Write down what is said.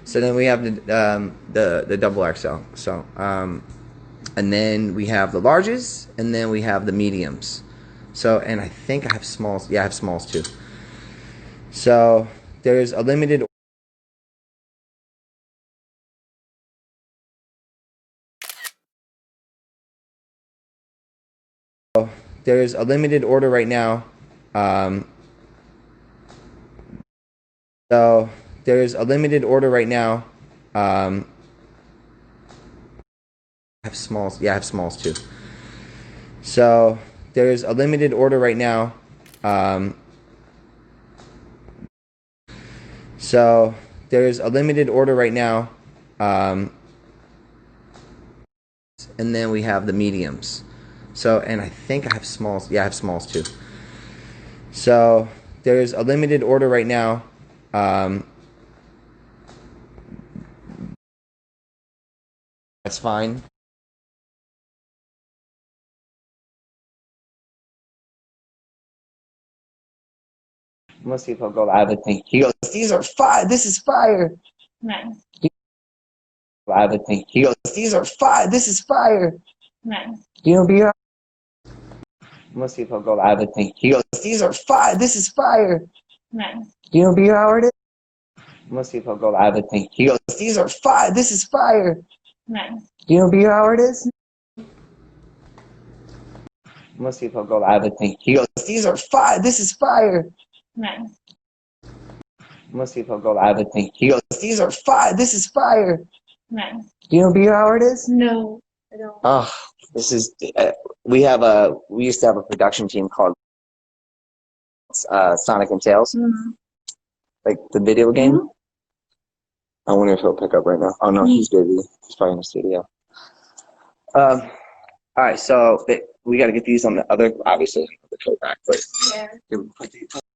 So then we have the double XL. So and then we have the larges, and then we have the mediums. So, and I think I have smalls. Yeah, I have smalls too. So there's a limited. There's a limited order right now. So there's a limited order right now. I have smalls. Yeah, I have smalls too. So there's a limited order right now. So there's a limited order right now. And then we have the mediums. So, and I think I have smalls. Yeah, I have smalls too. So there's a limited order right now. That's fine. Let's see if I'll go live with me. He goes, "These are fire. This is fire." Nice. Live with me. He goes, "These are fire. This is fire." Nice. You know, be. Let's see if I'll go live with me. He goes, "These are fire. This is fire." Nice. You know, be how it is. Let's see if I'll go live with me. He goes, "These are fire. This is fire." Nice. You know, be how it is. Let's see if I'll go live with me. He goes, "These are fire. This is fire." Nice. Let's see if I'll go live with me. He goes, "These are fire. This is fire." Nice. You know, be how it is. No, I don't. Oh, this is. We used to have a production team called Sonic and Tails, like the video game. Mm-hmm. I wonder if he'll pick up right now. Oh no, he's busy. He's probably in the studio. All right, so we got to get these on the other, obviously, the coat back, but Yeah. put